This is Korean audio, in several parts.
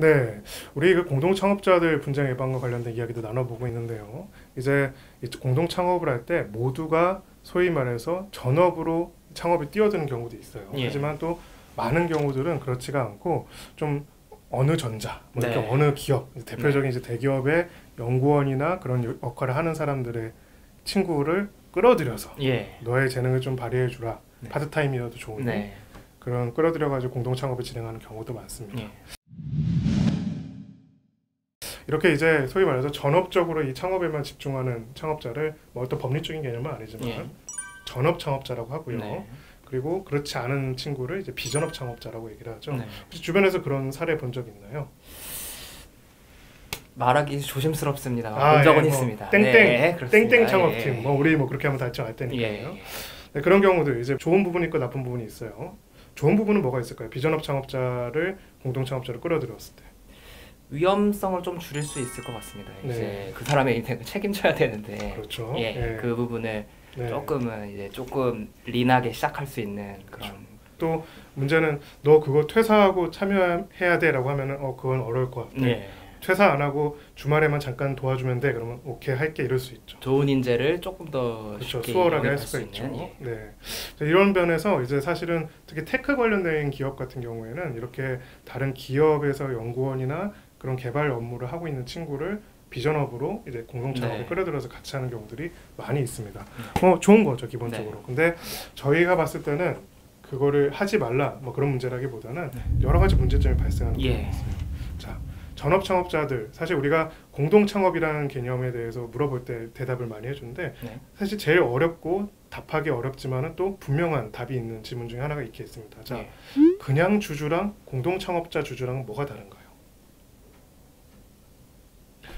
네, 우리 그 공동 창업자들 분쟁 예방과 관련된 이야기도 나눠보고 있는데요. 이제 이 공동 창업을 할 때 모두가 소위 말해서 전업으로 창업에 뛰어드는 경우도 있어요. 예. 하지만 또 많은 경우들은 그렇지가 않고 좀 어느 전자, 뭐 이렇게 네. 어느 기업, 대표적인 이제 대기업의 연구원이나 그런 역할을 하는 사람들의 친구를 끌어들여서 예. 너의 재능을 좀 발휘해 주라. 네. 파트타임이어도 좋으니 네. 그런 끌어들여가지고 공동 창업을 진행하는 경우도 많습니다. 예. 이렇게 이제 소위 말해서 전업적으로 이 창업에만 집중하는 창업자를 뭐 어떤 법률적인 개념은 아니지만 예. 전업 창업자라고 하고요. 네. 그리고 그렇지 않은 친구를 이제 비전업 창업자라고 얘기를 하죠. 네. 혹시 주변에서 그런 사례 본 적 있나요? 말하기 조심스럽습니다. 아, 본 적은 예, 있습니다. 땡땡 네, 그렇습니다. 땡땡 창업팀 예. 뭐 우리 뭐 그렇게 하면 다알 예. 테니까요. 예. 네, 그런 경우들 이제 좋은 부분이 있고 나쁜 부분이 있어요. 좋은 부분은 뭐가 있을까요? 비전업 창업자를 공동 창업자로 끌어들였을 때. 위험성을 좀 줄일 수 있을 것 같습니다. 네. 이제 그 사람의 인생을 책임져야 되는데, 그렇죠. 예, 예. 그 부분을 네. 조금은 이제 조금 린하게 시작할 수 있는 그런. 그렇죠. 또 문제는 너 그거 퇴사하고 참여해야 돼라고 하면은 그건 어려울 것 같아. 예. 퇴사 안 하고 주말에만 잠깐 도와주면 돼. 그러면 오케이 할게 이럴 수 있죠. 좋은 인재를 조금 더 그렇죠. 쉽게 수월하게 할 영입할 수가 수 있죠. 있는, 예. 네. 자, 이런 면에서 이제 사실은 특히 테크 관련된 기업 같은 경우에는 이렇게 다른 기업에서 연구원이나 그런 개발 업무를 하고 있는 친구를 비전업으로 이제 공동 창업에 네. 끌어들여서 같이 하는 경우들이 많이 있습니다. 좋은 거죠 기본적으로. 네. 근데 저희가 봤을 때는 그거를 하지 말라 뭐 그런 문제라기보다는 네. 여러 가지 문제점이 발생하는 예. 경우가 있어요. 자, 전업 창업자들 사실 우리가 공동 창업이라는 개념에 대해서 물어볼 때 대답을 많이 해주는데 네. 사실 제일 어렵고 답하기 어렵지만은 또 분명한 답이 있는 질문 중에 하나가 있겠습니다. 자, 예. 그냥 주주랑 공동 창업자 주주랑은 뭐가 다른가요?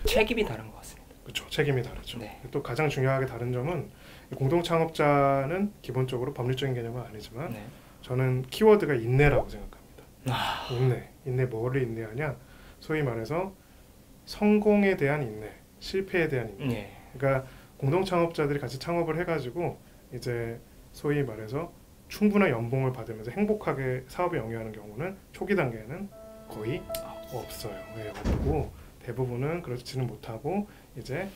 책임이 다른 것 같습니다. 그렇죠. 책임이 다르죠. 네. 또 가장 중요하게 다른 점은 공동 창업자는 기본적으로 법률적인 개념은 아니지만 네. 저는 키워드가 인내라고 생각합니다. 아, 인내 뭐를 인내하냐? 소위 말해서 성공에 대한 인내, 실패에 대한 인내. 예. 그러니까 공동 창업자들이 같이 창업을 해가지고 이제 소위 말해서 충분한 연봉을 받으면서 행복하게 사업에 영위하는 경우는 초기 단계에는 거의 없어요. 예, 없고 대부분은 그렇지는 못하고 이제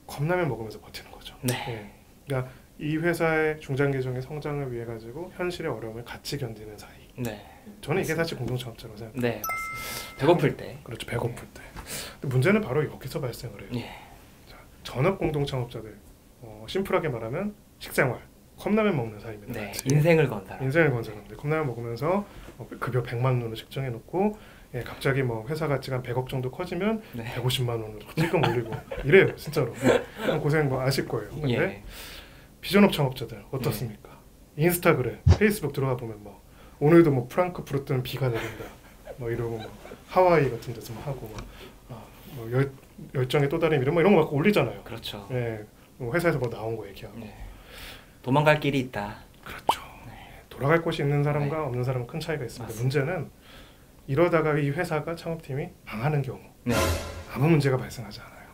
컵라면 먹으면서 버티는 거죠. 네. 예. 그러니까 이 회사의 중장 계정의 성장을 위해 가지고 현실의 어려움을 같이 견디는 사이. 네. 저는 이게 사실 공동 창업자라고 생각해요. 네, 맞습니다. 배고플 때. 그렇죠. 배고플 때. 근데 문제는 바로 여기서 발생을 해요. 예. 자, 전업 공동 창업자들 심플하게 말하면 식생활, 컵라면 먹는 사이입니다. 네. 같이. 인생을 건 사람. 인생을 건 사람들. 컵라면 먹으면서 급여 100만 원으로 책정해 놓고 예, 갑자기 뭐 회사 가치가 한 100억 정도 커지면 네. 150만 원으로 찔끔 올리고 이래요. 진짜로. 고생 뭐 아실 거예요. 근데 예. 비전업 창업자들 어떻습니까? 인스타그램, 페이스북 들어가 보면 뭐 오늘도 뭐 프랑크푸르트는 비가 내린다. 뭐 이러고 뭐 하와이 같은 데서 뭐 하고 뭐 열정의 또 다른 이름 뭐 이런 거 막 올리잖아요. 그렇죠. 예, 뭐 회사에서 뭐 나온 거 얘기하고. 네. 도망갈 길이 있다. 그렇죠. 돌아갈 곳이 있는 사람과 네. 없는 사람은 큰 차이가 있습니다. 맞습니다. 문제는 이러다가 이 회사가 창업팀이 망하는 경우 네. 아무 문제가 발생하지 않아요.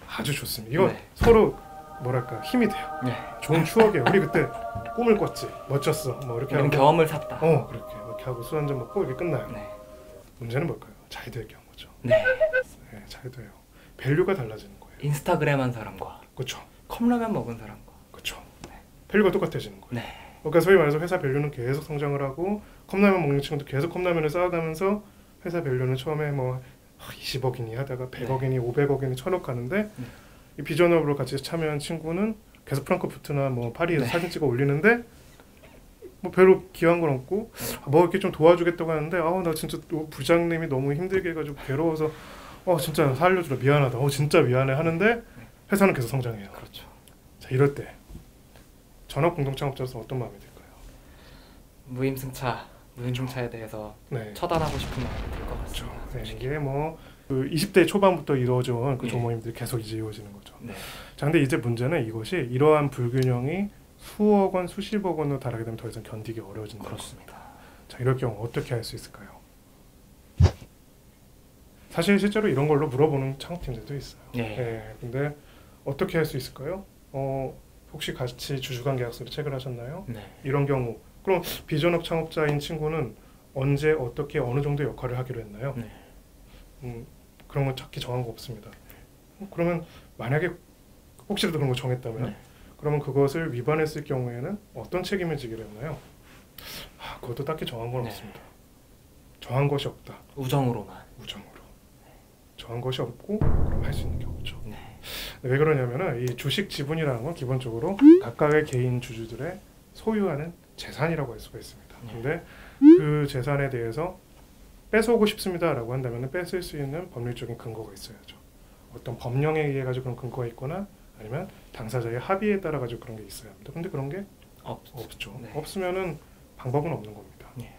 아주 좋습니다. 이거 네. 서로 뭐랄까 힘이 돼요. 네. 좋은 추억이에요. 우리 그때 꿈을 꿨지, 멋졌어. 뭐 이렇게 이런 하고 경험을 샀다. 그렇게 하고 술 한잔 먹고 이렇게 끝나요. 네. 문제는 뭘까요? 잘 될 경우죠. 네. 네, 잘 돼요. 밸류가 달라지는 거예요. 인스타그램 한 사람과 그렇죠, 컵라면 먹은 사람과. 그렇죠. 밸류가 똑같아지는 거예요. 네. 그러니까 소위 말해서 회사 밸류는 계속 성장을 하고 컵라면 먹는 친구도 계속 컵라면을 쌓아가면서 회사 밸류는 처음에 뭐 20억이니 하다가 100억이니 500억이니 1000억 가는데 이 비전업으로 같이 참여한 친구는 계속 프랑크푸르트나 뭐 파리에서 네. 사진 찍어 올리는데 뭐 별로 귀한 건 없고 뭐 이렇게 좀 도와주겠다고 하는데 나 진짜 부장님이 너무 힘들게 해가지고 괴로워서 진짜 살려주라 미안하다 진짜 미안해 하는데 회사는 계속 성장해요. 그렇죠. 자, 이럴 때 전업 공동 창업자로서 어떤 마음이 들까요? 무임승차에 대해서 네. 처단하고 싶은 마음이 들 것 같습니다. 네, 이게 그 20대 초반부터 이루어져온 그 예. 조모임들이 계속 이제 이루어지는 거죠. 네. 자, 근데 이제 문제는 이것이 이러한 불균형이 수억 원, 수십억 원으로 달하게 되면 더 이상 견디기 어려워진다. 그렇습니다. 자, 이럴 경우 어떻게 할 수 있을까요? 사실 실제로 이런 걸로 물어보는 창업팀들도 있어요. 예. 근데 어떻게 할 수 있을까요? 혹시 같이 주주관 계약서를 체결하셨나요? 네. 이런 경우 그럼 비전업 창업자인 친구는 언제 어떻게 어느 정도 역할을 하기로 했나요? 네. 그런 건 딱히 정한 거 없습니다. 그러면 만약에 혹시라도 그런 거 정했다면 네. 그러면 그것을 위반했을 경우에는 어떤 책임을 지기로 했나요? 그것도 딱히 정한 건 네. 없습니다. 정한 것이 없다. 우정으로만. 우정으로. 정한 것이 없고 그럼 할 수 있는 게 없죠. 네. 왜 그러냐면은 이 주식 지분이라는 건 기본적으로 각각의 개인 주주들의 소유하는 재산이라고 할 수가 있습니다. 근데 그 재산에 대해서 뺏어오고 싶습니다라고 한다면 뺏을 수 있는 법률적인 근거가 있어야죠. 어떤 법령에 의해 가지고 그런 근거가 있거나 아니면 당사자의 합의에 따라 가지고 그런 게 있어야 합니다. 근데 그런 게 없죠. 네. 없으면은 방법은 없는 겁니다. 네.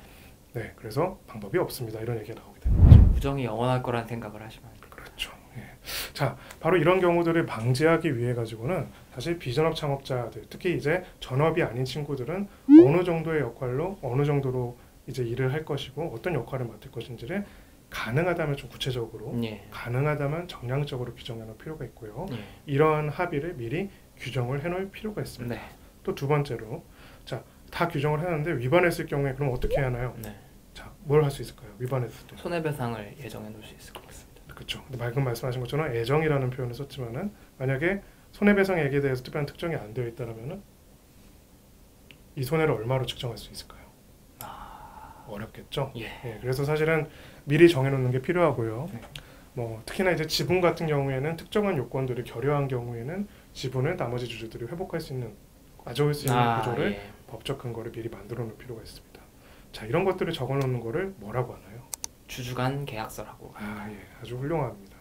네, 그래서 방법이 없습니다. 이런 얘기가 나오게 되는 거죠. 우정이 영원할 거란 생각을 하시면 안 돼요. 그렇죠. 예. 자, 바로 이런 경우들을 방지하기 위해 가지고는 사실 비전업 창업자들, 특히 이제 전업이 아닌 친구들은 어느 정도의 역할로 어느 정도로 이제 일을 할 것이고 어떤 역할을 맡을 것인지를 가능하다면 좀 구체적으로, 예. 가능하다면 정량적으로 규정해 놓을 필요가 있고요. 예. 이러한 합의를 미리 규정을 해 놓을 필요가 있습니다. 네. 또 두 번째로, 자, 다 규정을 해놨는데 위반했을 경우에 그럼 어떻게 해야 하나요? 네. 자, 뭘 할 수 있을까요? 위반했을 때. 손해배상을 예정해 놓을 수 있을 것 같습니다. 그렇죠. 근데 방금 말씀하신 것처럼 애정이라는 표현을 썼지만은 만약에 손해배상액에 대해서 특정이 안 되어 있다면은 이 손해를 얼마로 측정할 수 있을까요? 어렵겠죠. 예. 그래서 사실은 미리 정해놓는 게 필요하고요. 네. 뭐 특히나 이제 지분 같은 경우에는 특정한 요건들을 결여한 경우에는 지분을 나머지 주주들이 회복할 수 있는, 가져올 수 있는 구조를 예. 법적 근거를 미리 만들어 놓을 필요가 있습니다. 자, 이런 것들을 적어놓는 거를 뭐라고 하나요? 주주간 계약서라고. 아주 훌륭합니다.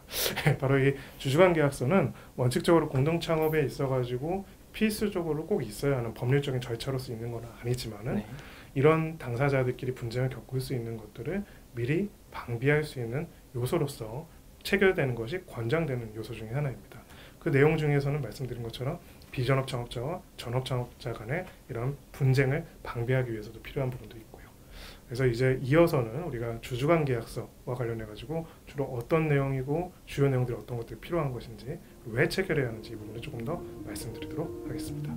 바로 이 주주간 계약서는 원칙적으로 공동 창업에 있어가지고 필수적으로 꼭 있어야 하는 법률적인 절차로서 있는 건 아니지만은 네. 이런 당사자들끼리 분쟁을 겪을 수 있는 것들을 미리 방비할 수 있는 요소로서 체결되는 것이 권장되는 요소 중에 하나입니다. 그 내용 중에서는 말씀드린 것처럼 비전업 창업자와 전업 창업자 간의 이런 분쟁을 방비하기 위해서도 필요한 부분도 있고요. 그래서 이제 이어서는 우리가 주주간 계약서와 관련해 가지고 주로 어떤 내용이고 주요 내용들이 어떤 것들이 필요한 것인지 왜 체결해야 하는지 이 부분을 조금 더 말씀드리도록 하겠습니다.